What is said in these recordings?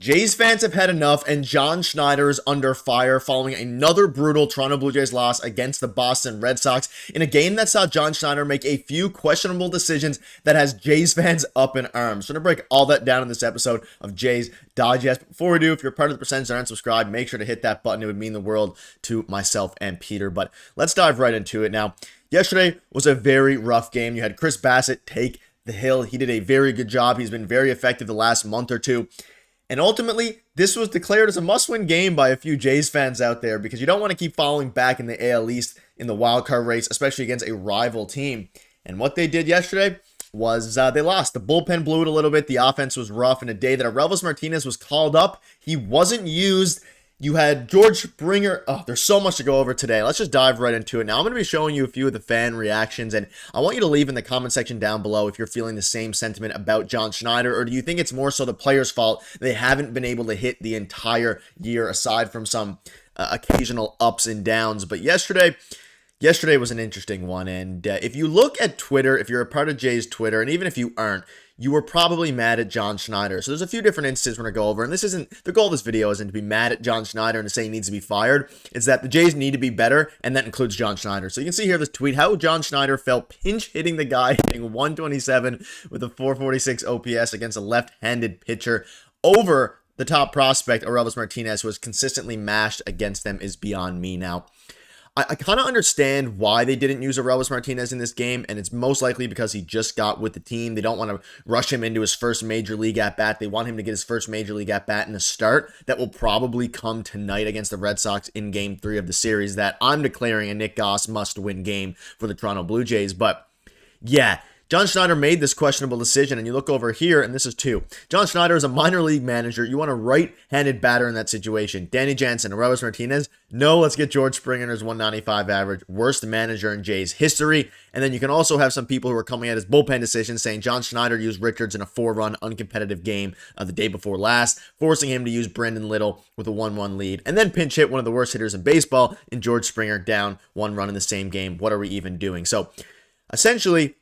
Jays fans have had enough, and John Schneider is under fire following another brutal Toronto Blue Jays loss against the Boston Red Sox in a game that saw John Schneider make a few questionable decisions that has Jays fans up in arms. So I'm going to break all that down in this episode of Jays Digest. Before we do, if you're part of the percentage that aren't subscribed, make sure to hit that button. It would mean the world to myself and Peter. But let's dive right into it now. Yesterday was a very rough game. You had Chris Bassitt take the hill. He did a very good job. He's been very effective the last month or two. And ultimately, this was declared as a must-win game by a few Jays fans out there because you don't want to keep falling back in the AL East in the wildcard race, especially against a rival team. And what they did yesterday was they lost. The bullpen blew it a little bit. The offense was rough. In a day that Aurelvis Martinez was called up, he wasn't used. You had George Springer. Oh, there's so much to go over today. Let's just dive right into it. Now, I'm going to be showing you a few of the fan reactions, and I want you to leave in the comment section down below if you're feeling the same sentiment about John Schneider, or do you think it's more so the players' fault they haven't been able to hit the entire year aside from some occasional ups and downs. But yesterday was an interesting one, and if you look at Twitter, if you're a part of Jay's Twitter, and even if you aren't, you were probably mad at John Schneider. So there's a few different instances we're going to go over, and this isn't, the goal of this video isn't to be mad at John Schneider and to say he needs to be fired. It's that the Jays need to be better, and that includes John Schneider. So you can see here this tweet, how John Schneider felt pinch hitting the guy, hitting 127 with a 446 OPS against a left-handed pitcher over the top prospect, Aurelvis Martinez, who was consistently mashed against them, is beyond me now. I kind of understand why they didn't use Aurelvis Martinez in this game, and it's most likely because he just got with the team. They don't want to rush him into his first major league at-bat. They want him to get his first major league at-bat in a start that will probably come tonight against the Red Sox in Game 3 of the series that I'm declaring a Nick Gosse must-win game for the Toronto Blue Jays. But, yeah, John Schneider made this questionable decision, and you look over here, and this is two. John Schneider is a minor league manager. You want a right-handed batter in that situation. Danny Jansen, Aurelvis Martinez. No, let's get George Springer's 195 average. Worst manager in Jays history. And then you can also have some people who are coming at his bullpen decisions saying John Schneider used Richards in a 4-run uncompetitive game the day before last, forcing him to use Brendan Little with a 1-1 lead, and then pinch hit one of the worst hitters in baseball in George Springer down 1 run in the same game. What are we even doing? So, essentially,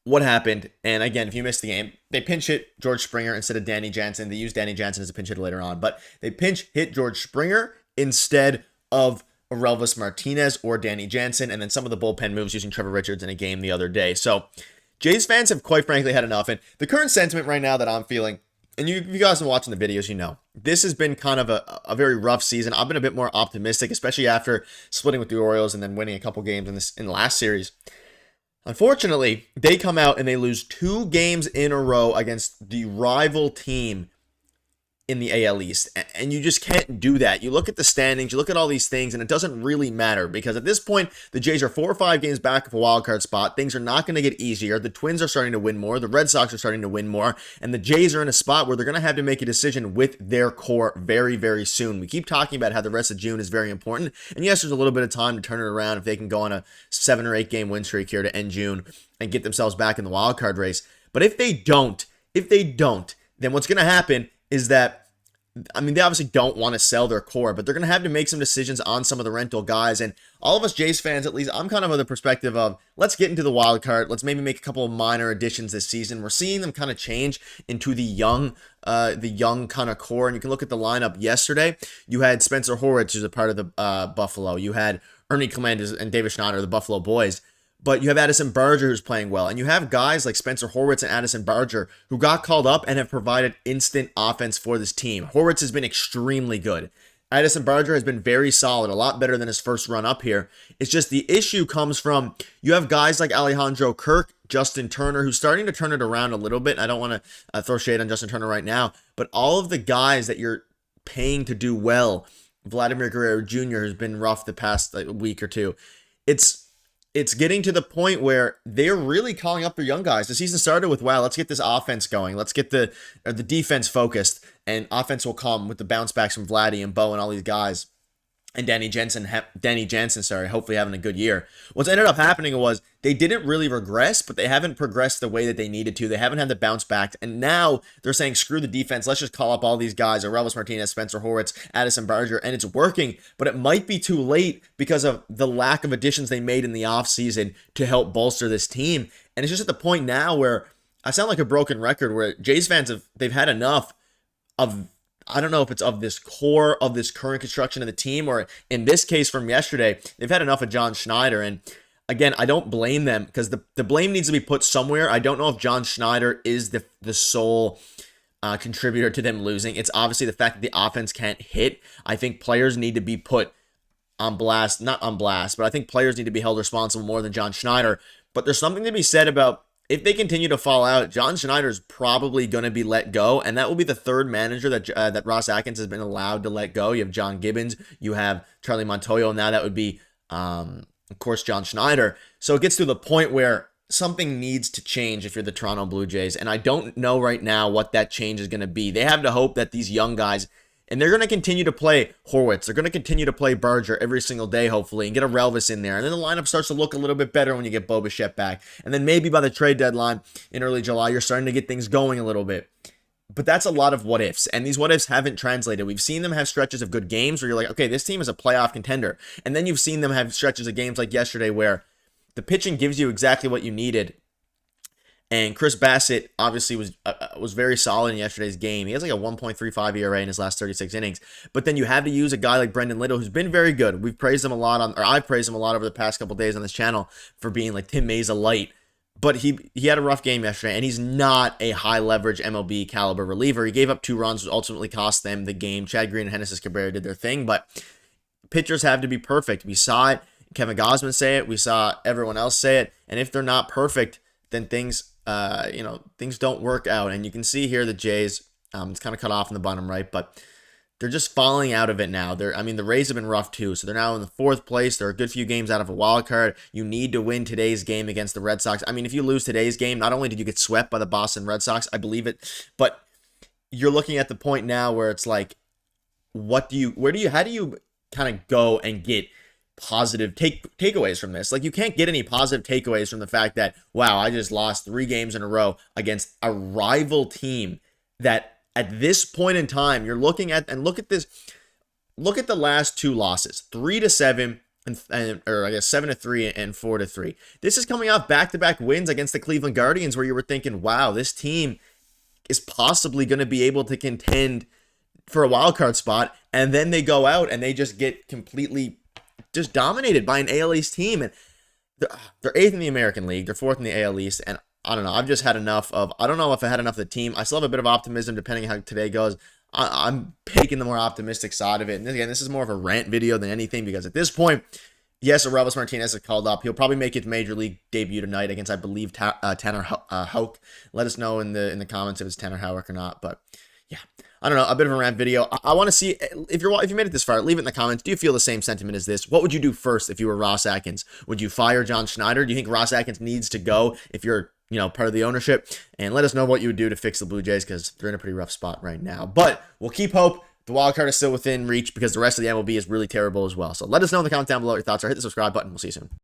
what happened, and again, if you missed the game, they pinch hit George Springer instead of Danny Jansen. They used Danny Jansen as a pinch hitter later on, but they pinch hit George Springer instead of Aurelvis Martinez or Danny Jansen, and then some of the bullpen moves using Trevor Richards in a game the other day. So Jays fans have quite frankly had enough, and the current sentiment right now that I'm feeling, and you guys have been watching the videos, you know, this has been kind of a very rough season. I've been a bit more optimistic, especially after splitting with the Orioles and then winning a couple games in the last series. Unfortunately, they come out and they lose 2 games in a row against the rival team in the AL East, and you just can't do that. You look at the standings, you look at all these things, and it doesn't really matter because at this point, the Jays are 4 or 5 games back of a wild card spot. Things are not going to get easier. The Twins are starting to win more. The Red Sox are starting to win more, and the Jays are in a spot where they're going to have to make a decision with their core very, very soon. We keep talking about how the rest of June is very important, and yes, there's a little bit of time to turn it around if they can go on a 7 or 8 game win streak here to end June and get themselves back in the wild card race. But if they don't, then what's going to happen is that, I mean, they obviously don't want to sell their core, but they're going to have to make some decisions on some of the rental guys. And all of us Jays fans, at least, I'm kind of the perspective of, let's get into the wild card. Let's maybe make a couple of minor additions this season. We're seeing them kind of change into the young kind of core. And you can look at the lineup yesterday. You had Spencer Horwitz, who's a part of the Buffalo. You had Ernie Clement and David Schneider, the Buffalo Boys. But you have Addison Barger who's playing well. And you have guys like Spencer Horwitz and Addison Barger who got called up and have provided instant offense for this team. Horwitz has been extremely good. Addison Barger has been very solid, a lot better than his first run up here. It's just the issue comes from, you have guys like Alejandro Kirk, Justin Turner, who's starting to turn it around a little bit. I don't want to throw shade on Justin Turner right now, but all of the guys that you're paying to do well, Vladimir Guerrero Jr. has been rough the past week or two. It's getting to the point where they're really calling up their young guys. The season started with, wow, let's get this offense going. Let's get the defense focused, and offense will come with the bounce backs from Vladdy and Bo and all these guys. And Danny Jansen, hopefully having a good year. What's ended up happening was they didn't really regress, but they haven't progressed the way that they needed to. They haven't had the bounce back, and now they're saying, screw the defense. Let's just call up all these guys, Aurelvis Martinez, Spencer Horwitz, Addison Barger, and it's working, but it might be too late because of the lack of additions they made in the offseason to help bolster this team. And it's just at the point now where I sound like a broken record, where Jays fans they've had enough of I don't know if it's of this core of this current construction of the team, or in this case from yesterday, they've had enough of John Schneider. And again, I don't blame them because the blame needs to be put somewhere. I don't know if John Schneider is the sole contributor to them losing. It's obviously the fact that the offense can't hit. I think players need to be put on blast, not on blast, but I think players need to be held responsible more than John Schneider. But there's something to be said about if they continue to fall out, John Schneider is probably going to be let go, and that will be the third manager that Ross Atkins has been allowed to let go. You have John Gibbons, you have Charlie Montoyo, now that would be, of course, John Schneider. So it gets to the point where something needs to change if you're the Toronto Blue Jays, and I don't know right now what that change is going to be. They have to hope that these young guys, and they're going to continue to play Horwitz. They're going to continue to play Berger every single day, hopefully, and get a Relvis in there. And then the lineup starts to look a little bit better when you get Bichette back. And then maybe by the trade deadline in early July, you're starting to get things going a little bit. But that's a lot of what ifs. And these what ifs haven't translated. We've seen them have stretches of good games where you're like, okay, this team is a playoff contender. And then you've seen them have stretches of games like yesterday where the pitching gives you exactly what you needed. And Chris Bassett obviously was very solid in yesterday's game. He has like a 1.35 ERA in his last 36 innings. But then you have to use a guy like Brendan Little, who's been very good. We've praised him a lot I've praised him a lot over the past couple days on this channel for being like Tim Mesa light. But he had a rough game yesterday, and he's not a high leverage MLB caliber reliever. He gave up 2 runs, which ultimately cost them the game. Chad Green and Genesis Cabrera did their thing, but pitchers have to be perfect. We saw it. Kevin Gausman say it. We saw everyone else say it. And if they're not perfect, then things don't work out. And you can see here the Jays, it's kind of cut off in the bottom right, but they're just falling out of it now. The Rays have been rough too. So they're now in the 4th place. They're a good few games out of a wild card. You need to win today's game against the Red Sox. I mean, if you lose today's game, not only did you get swept by the Boston Red Sox, I believe it, but you're looking at the point now where it's like, how do you kind of go and get positive takeaways from this? Like, you can't get any positive takeaways from the fact that, wow, I just lost 3 games in a row against a rival team that at this point in time you're looking at, and look at this, look at the last 2 losses, 3-7 or I guess 7-3 and 4-3. This is coming off back-to-back wins against the Cleveland Guardians where you were thinking, wow, this team is possibly going to be able to contend for a wild card spot, and then they go out and they just get completely just dominated by an AL East team. And they're 8th in the American League. They're 4th in the AL East. And I don't know. I've just had enough of, I don't know if I had enough of the team. I still have a bit of optimism depending on how today goes. I'm taking the more optimistic side of it. And again, this is more of a rant video than anything because at this point, yes, Aurelvis Martinez is called up. He'll probably make his major league debut tonight against, I believe, Tanner Houck. Let us know in the comments if it's Tanner Houck or not. But yeah, I don't know, a bit of a rant video. I want to see, if you made it this far, leave it in the comments. Do you feel the same sentiment as this? What would you do first if you were Ross Atkins? Would you fire John Schneider? Do you think Ross Atkins needs to go if you're, part of the ownership? And let us know what you would do to fix the Blue Jays because they're in a pretty rough spot right now. But we'll keep hope. The wild card is still within reach because the rest of the MLB is really terrible as well. So let us know in the comments down below what your thoughts are. Hit the subscribe button. We'll see you soon.